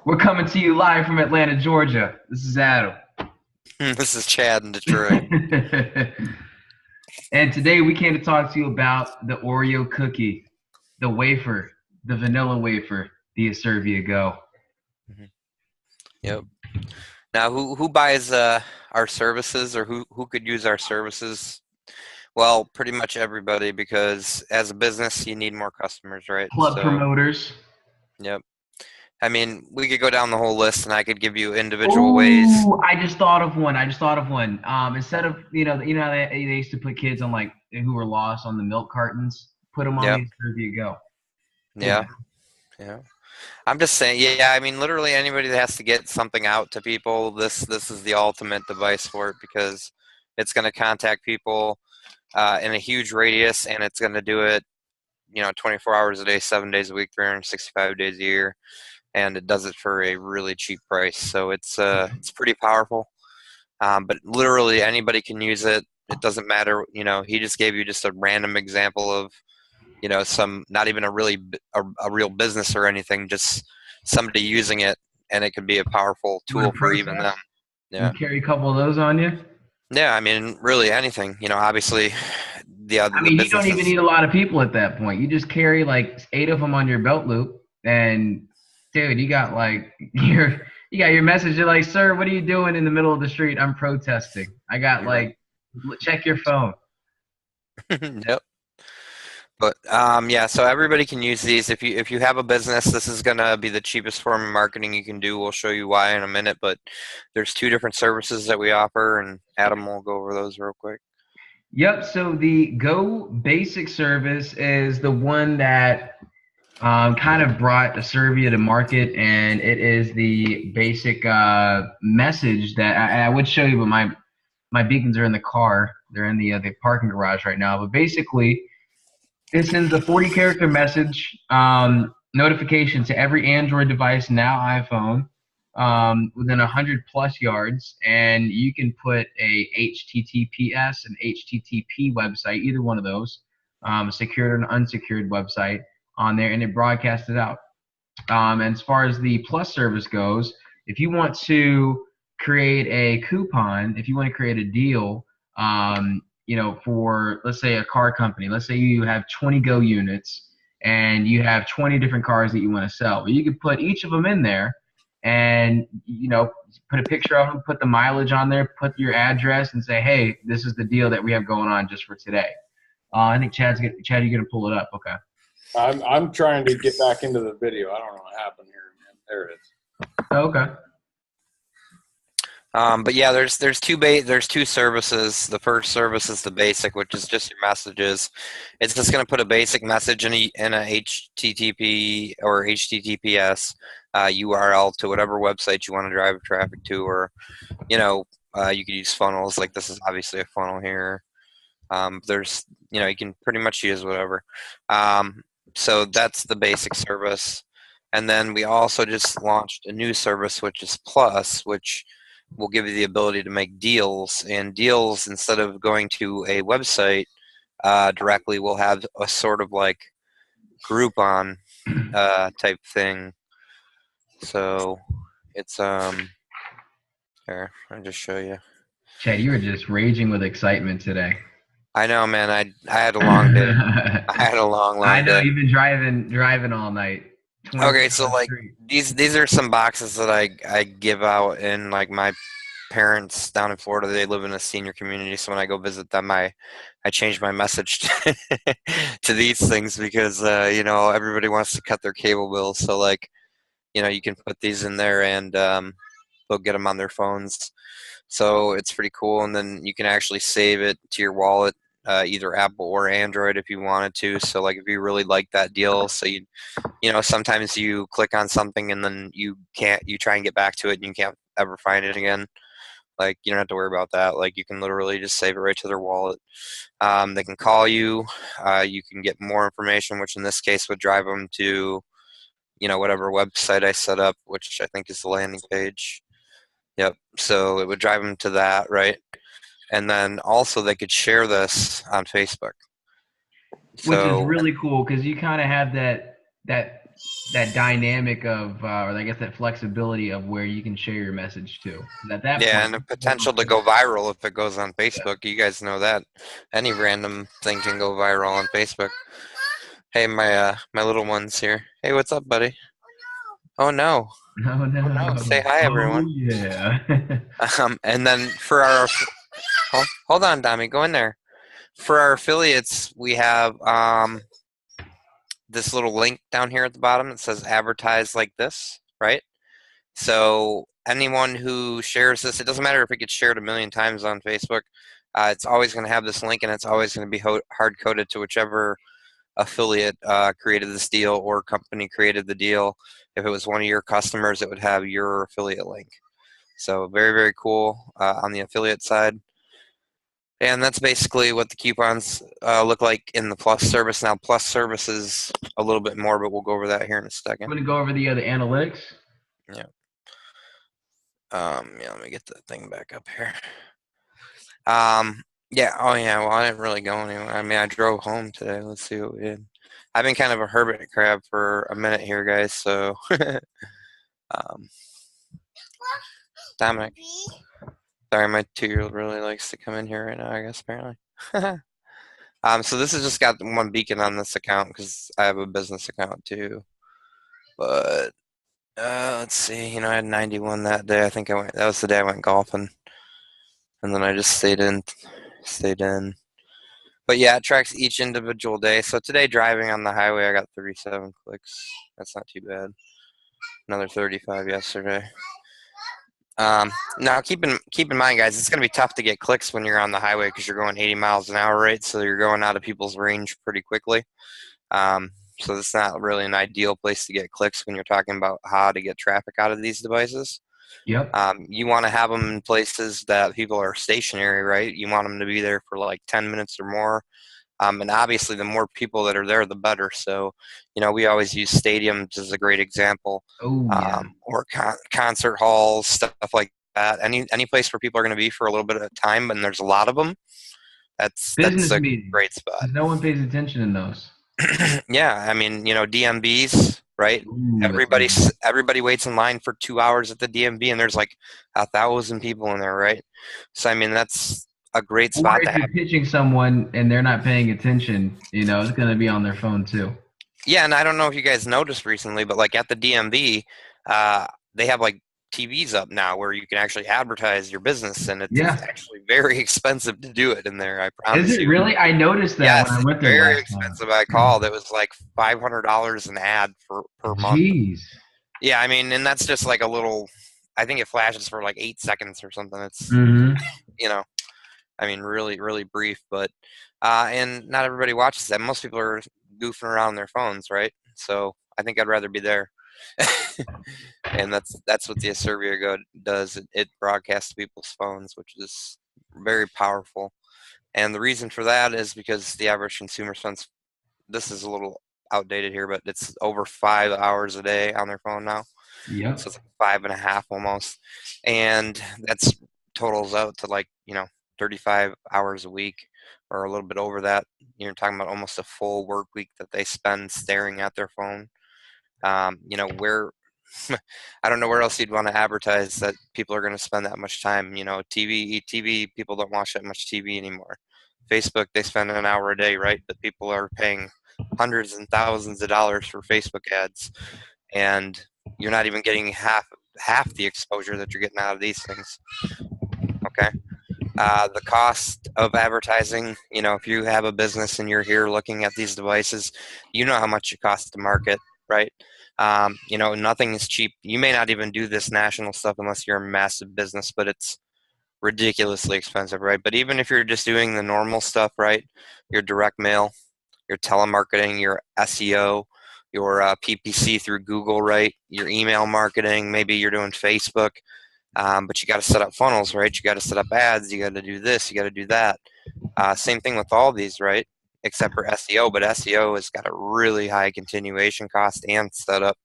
We're coming to you live from Atlanta, Georgia. This is Adam. This is Chad in Detroit. And today we came to talk to you about the Oreo cookie, the wafer, the vanilla wafer, the ASIRVIA Go. Mhm. Yep. Now, who buys our services, or who could use our services? Well, pretty much everybody, because as a business, you need more customers, right? Club So, promoters. yep. I mean, we could go down the whole list, and I could give you individual ways. Oh, I just thought of one. Instead of how they used to put kids on like who were lost on the milk cartons, put them on Yep. the ASIRVIA Go. Take Yeah. Yeah. I'm just saying. Yeah. I mean, literally anybody that has to get something out to people, this is the ultimate device for it, because it's going to contact people in a huge radius, and it's going to do it 24 hours a day, 7 days a week, 365 days a year, and it does it for a really cheap price. So it's pretty powerful. But literally anybody can use it. It doesn't matter. He just gave you just a random example of some, not even a real business or anything, just somebody using it, and it could be a powerful You want tool to for even them. protest? You Yeah. carry a couple of those on you. Yeah. I mean, really anything. Obviously, I the mean, you don't even businesses. need a lot of people at that point. You just carry like 8 of them on your belt loop, and dude, you got like your message. You're like, sir, what are you doing in the middle of the street? I'm protesting. I got You're right. like, check your phone. Yep. But yeah, so everybody can use these. If you have a business, this is gonna be the cheapest form of marketing you can do. We'll show you why in a minute. But there's two different services that we offer, and Adam will go over those real quick. Yep. So the Go Basic service is the one that kind of brought Servia to market, and it is the basic message that I would show you, but my beacons are in the car. They're in the parking garage right now. But basically, it sends a 40-character message notification to every Android device, now iPhone, within 100 plus yards, and you can put a HTTPS and HTTP website, either one of those, a secured or an unsecured website on there, and it broadcasts it out. And as far as the Plus service goes, if you want to create a coupon, if you want to create a deal, for let's say a car company, let's say you have 20 Go units and you have 20 different cars that you want to sell, but you could put each of them in there and put a picture of them, put the mileage on there, put your address, and say, hey, this is the deal that we have going on just for today. I think Chad, you're gonna pull it up. Okay. I'm trying to get back into the video. I don't know what happened here, man. There it is. Oh, okay. But yeah, there's two services. The first service is the basic, which is just your messages. It's just going to put a basic message in a HTTP or HTTPS URL to whatever website you want to drive traffic to, or you could use funnels. Like this is obviously a funnel here. There's you can pretty much use whatever. So that's the basic service, and then we also just launched a new service, which is Plus, which will give you the ability to make deals. And deals, instead of going to a website directly, will have a sort of like Groupon type thing. So it's here, I'll just show you. Chad, you were just raging with excitement today. I know, man. I had a long day. I had a I long know day. you've been driving all night. 24 Okay, so on the like street. these are some boxes that I give out, in like my parents down in Florida. They live in a senior community, so when I go visit them, I change my message to these things, because everybody wants to cut their cable bills. So like you can put these in there, and they'll get them on their phones. So it's pretty cool, and then you can actually save it to your wallet, either Apple or Android if you wanted to. So like if you really like that deal, so sometimes you click on something and then you try and get back to it and you can't ever find it again. Like you don't have to worry about that. Like you can literally just save it right to their wallet. They can call you. You can get more information, which in this case would drive them to whatever website I set up, which I think is the landing page. Yep. So it would drive them to that, right? And then also they could share this on Facebook. Which is So really cool because you kind of have that that dynamic of, or I guess that flexibility of where you can share your message to. 'Cause at that Yeah, point, and the potential to go viral if it goes on Facebook. You guys know that. Any random thing can go viral on Facebook. Hey, my little one's here. Hey, what's up, buddy? Oh no. no, Oh no. no. Say hi, Oh everyone. yeah. And then for our hold on, Dami, go in there. For our affiliates, we have this little link down here at the bottom that says advertise like this, right? So anyone who shares this, it doesn't matter if it gets shared a million times on Facebook, it's always going to have this link, and it's always going to be hard coded to whichever affiliate created this deal or company created the deal. If it was one of your customers, it would have your affiliate link. So very, very cool on the affiliate side. And that's basically what the coupons look like in the Plus service. Now, Plus service is a little bit more, but we'll go over that here in a I'm second. gonna go over the other analytics. Yeah. Yeah, let me get the thing back up here. Yeah, oh yeah, well, I didn't really go anywhere. I mean, I drove home today. Let's see what we did. I've been kind of a hermit crab for a minute here, guys, so um, Dominic. Sorry, my 2-year-old really likes to come in here right now, I guess, apparently. So this has just got one beacon on this account because I have a business account too. But let's see, you know, I had 91 that day. I think that was the day I went golfing. And then I just stayed in. But yeah, it tracks each individual day. So today, driving on the highway, I got 37 clicks. That's not too bad. Another 35 yesterday. Now, keep in mind, guys, it's going to be tough to get clicks when you're on the highway because you're going 80 miles an hour, right? So you're going out of people's range pretty quickly. So that's not really an ideal place to get clicks when you're talking about how to get traffic out of these devices. Yep. You want to have them in places that people are stationary, right? You want them to be there for like 10 minutes or more. And obviously, the more people that are there, the better. So, you know, we always use stadiums as a great example, Oh yeah. or concert halls, stuff like that. Any place where people are going to be for a little bit of time, and there's a lot of them. That's Business a meetings. great spot. 'Cause no one pays attention in those. Yeah, I mean, you know, DMVs, right? Ooh, Everybody waits in line for 2 hours at the DMV, and there's like 1,000 people in there, right? So I mean, that's a great or spot to if have. you're pitching someone and they're not paying attention, you know, it's gonna be on their phone too. Yeah, and I don't know if you guys noticed recently, but like at the DMV, they have like TVs up now where you can actually advertise your business, and it's Yeah. actually very expensive to do it in there. I Is promise it you. really? I noticed that when Yes, I it's went there very last time. expensive. I called. It was like $500 an ad per month. Jeez. Yeah, I mean, and that's just like a little. I think it flashes for like 8 seconds or something. It's Mm-hmm. you know, I mean, really, really brief, but and not everybody watches that. Most people are goofing around on their phones, right? So I think I'd rather be there. And that's what the ASIRVIA Go does. It broadcasts to people's phones, which is very powerful. And the reason for that is because the average consumer spends. This is a little outdated here, but it's over 5 hours a day on their phone now. Yep. So it's like 5.5 almost, and that's totals out to like 35 hours a week or a little bit over that. You're talking about almost a full work week that they spend staring at their phone. Where I don't know where else you'd want to advertise that people are going to spend that much time. TV people don't watch that much TV anymore. Facebook, they spend an hour a day, right? But people are paying hundreds and thousands of dollars for Facebook ads, and you're not even getting half the exposure that you're getting out of these things. Okay. The cost of advertising, if you have a business and you're here looking at these devices, you know how much it costs to market, right? Nothing is cheap. You may not even do this national stuff unless you're a massive business, but it's ridiculously expensive, right? But even if you're just doing the normal stuff, right? Your direct mail, your telemarketing, your SEO, your PPC through Google, right? Your email marketing, maybe you're doing Facebook, but you got to set up funnels, right? You got to set up ads, you got to do this, you got to do that. Same thing with all these, right? Except for SEO, but SEO has got a really high continuation cost and setup.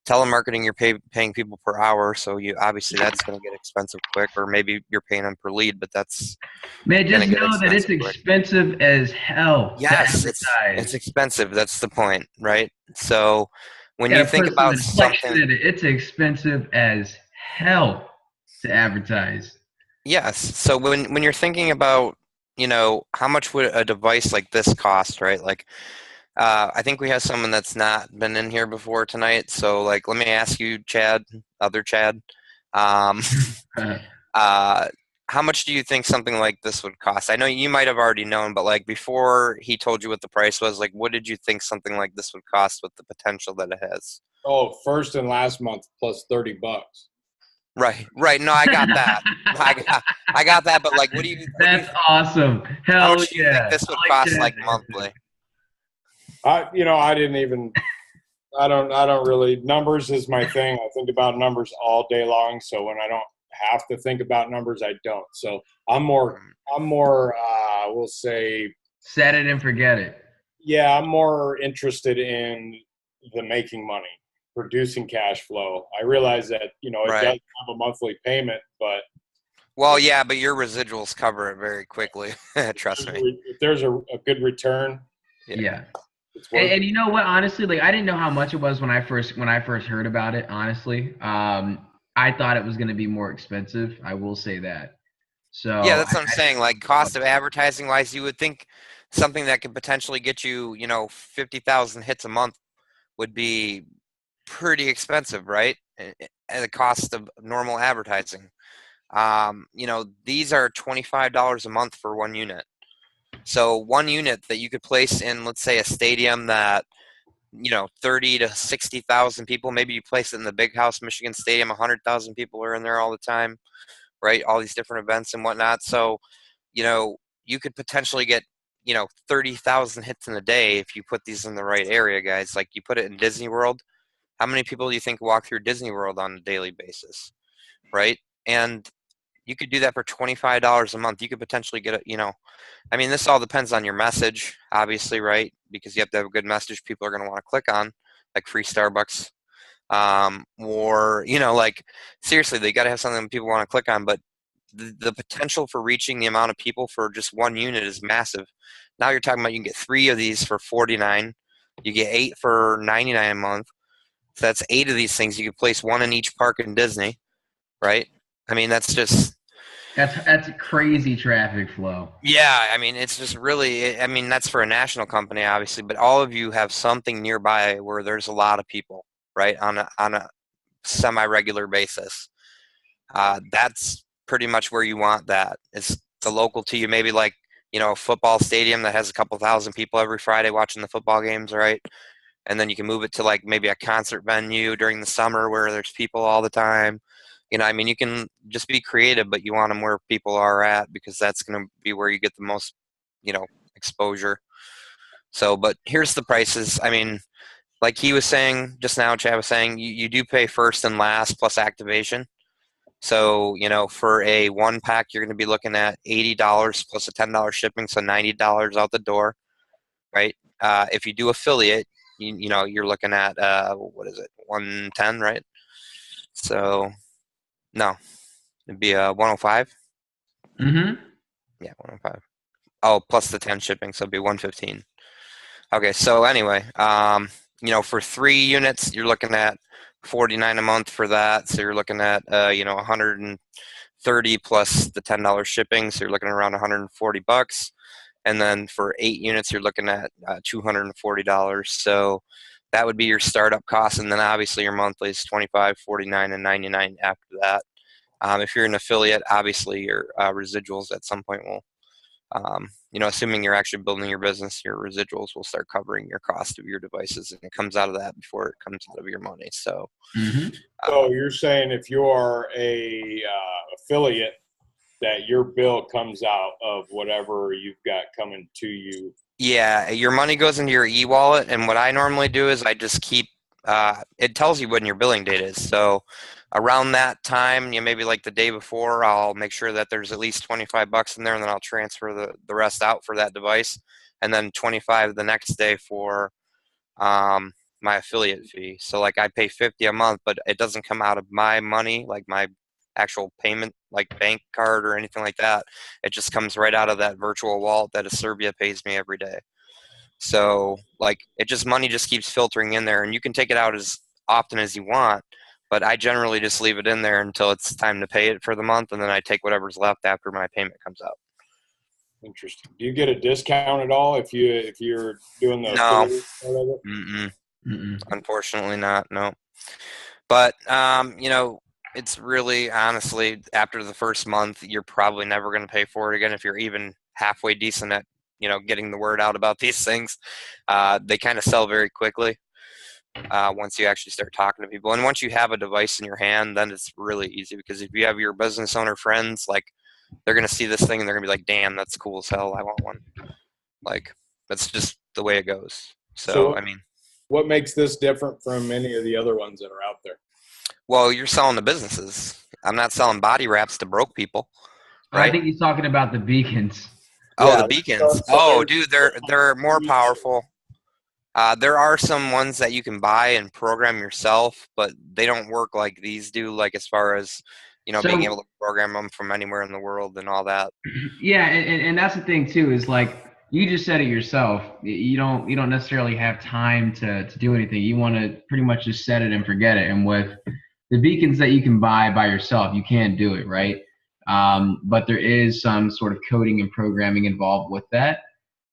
Telemarketing, you're paying people per hour, so obviously that's going to get expensive quick, or maybe you're paying them per lead, but that's Man, going just to get know that it's expensive quick. expensive as hell to Yes, advertise. it's expensive. That's the point, right? So when You you gotta think put some about inflection something, in it. It's expensive as hell to advertise. yes. So when you're thinking about, how much would a device like this cost, right? Like, I think we have someone that's not been in here before tonight. So, like, let me ask you, Chad, other Chad, um, uh, how much do you think something like this would cost? I know you might have already known, but like before he told you what the price was, like, what did you think something like this would cost with the potential that it has? Oh, first and last month plus $30. Right, right. No, I got that. I got that. But like, That's awesome. how Hell much do you think yeah. this I would like cost, Chad's like answer. monthly? I didn't even. I don't really. Numbers is my thing. I think about numbers all day long. So when I don't have to think about numbers, I don't. So I'm more. We'll say. Set it and forget it. Yeah, I'm more interested in the making money, producing cash flow. I realize that it does Right. have a monthly payment, but Well, yeah, but your residuals cover it very quickly. Trust me. if there's a good return, Yeah. Yeah. it's worth And it. you know what? Honestly, like I didn't know how much it was when I first heard about it. Honestly, I thought it was going to be more expensive. I will say that. Yeah, So that's what I'm I didn't saying. Like cost of advertising wise, you would think something that could potentially get you, 50,000 hits a month would be pretty expensive, right? At the cost of normal advertising. These are $25 a month for one unit. So one unit that you could place in, let's say, a stadium that 30 to 60,000 people. Maybe you place it in the Big House, Michigan Stadium. 100,000 people are in there all the time, right? All these different events and whatnot. So you could potentially get 30,000 hits in a day if you put these in the right area, guys. Like you put it in Disney World. How many people do you think walk through Disney World on a daily basis, right? And you could do that for $25 a month. You could potentially get I mean, this all depends on your message, obviously, right? Because you have to have a good message people are going to want to click on, like free Starbucks. Or, like seriously, they got to have something that people want to click on. But the potential for reaching the amount of people for just one unit is massive. Now you're talking about you can get 3 of these for 49. You get 8 for 99 a month. So that's 8 of these things. You could place one in each park in Disney, right? I mean, that's just that's crazy traffic flow. yeah. I mean, it's just really. I mean, that's for a national company, obviously, but all of you have something nearby where there's a lot of people, right, on a semi-regular basis. That's pretty much where you want that. It's the local to you, maybe like a football stadium that has a couple thousand people every Friday watching the football games, right? And then you can move it to like maybe a concert venue during the summer where there's people all the time. I mean, you can just be creative, but you want them where people are at because that's going to be where you get the most, exposure. So, but here's the prices. I mean, like he was saying just now, Chad was saying, you do pay first and last plus activation. So, for a 1 pack, you're going to be looking at $80 plus a $10 shipping, so $90 out the door, right? If you do affiliate, you're looking at what is it, 110, right? So no, it'd be 105. Mm-hmm. Yeah, 105. Oh, plus the 10 shipping, so it'd be 115. Okay, so anyway, for 3 units, you're looking at 49 a month for that. So you're looking at 130 plus the $10 shipping, so you're looking at around $140. And then for 8 units, you're looking at $240. So that would be your startup cost, and then obviously your monthly is 25, 49, and 99 after that. If you're an affiliate, obviously your residuals at some point will, assuming you're actually building your business, your residuals will start covering your cost of your devices, and it comes out of that before it comes out of your money. So, Mm-hmm. So you're saying if you are a affiliate, that your bill comes out of whatever you've got coming to you. yeah, your money goes into your e-wallet, and what I normally do is I just keep. It tells you when your billing date is. So around that time, maybe like the day before, I'll make sure that there's at least $25 in there, and then I'll transfer the rest out for that device, and then 25 the next day for my affiliate fee. So like I pay 50 a month, but it doesn't come out of my money, like my actual payment, like bank card or anything like that. It just comes right out of that virtual wallet that ASIRVIA pays me every day. So like money just keeps filtering in there, and you can take it out as often as you want. But I generally just leave it in there until it's time to pay it for the month, and then I take whatever's left after my payment comes out. Interesting. Do you get a discount at all if you're doing the No. affiliate part of it? Unfortunately not. No. But it's really, honestly, after the first month, you're probably never going to pay for it again if you're even halfway decent at getting the word out about these things. They kind of sell very quickly once you actually start talking to people. And once you have a device in your hand, then it's really easy, because if you have your business owner friends, like, they're going to see this thing and they're going to be like, damn, that's cool as hell. I want one. Like, that's just the way it goes. So I mean, what makes this different from any of the other ones that are out there? well, you're selling to businesses. I'm not selling body wraps to broke people. Right? I think he's talking about the beacons. Oh, Yeah, the beacons. Dude, they're more powerful. There are some ones that you can buy and program yourself, but they don't work like these do, like as far as, being able to program them from anywhere in the world and all that. Yeah, and that's the thing too, is like you just said it yourself. You don't necessarily have time to do anything. You want to pretty much just set it and forget it. And with the beacons that you can buy by yourself, you can't do it, right? But there is some sort of coding and programming involved with that.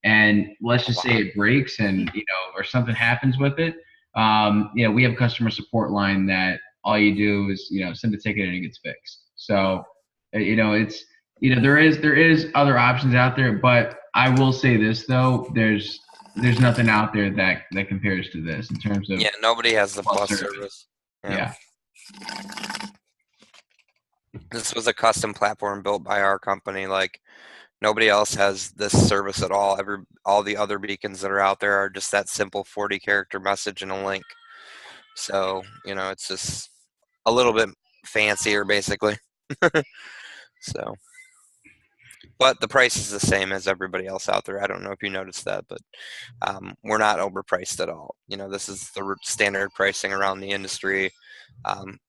And let's just say it breaks and, or something happens with it. We have a customer support line that all you do is, send a ticket and it gets fixed. So, it's, there is other options out there, but I will say this though, there's nothing out there that compares to this in terms of. Yeah. Nobody has the bus service. Yeah. This was a custom platform built by our company. Like, nobody else has this service at all. All the other beacons that are out there are just that simple 40-character message and a link. So, it's just a little bit fancier, basically. So, but the price is the same as everybody else out there. I don't know if you noticed that, but we're not overpriced at all. This is the standard pricing around the industry.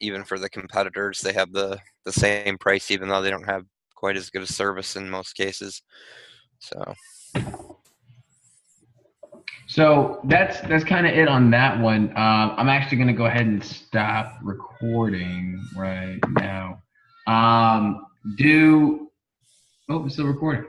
Even for the competitors, they have the same price, even though they don't have quite as good a service in most cases. So that's kind of it on that one. I'm actually going to go ahead and stop recording right now. We're still recording.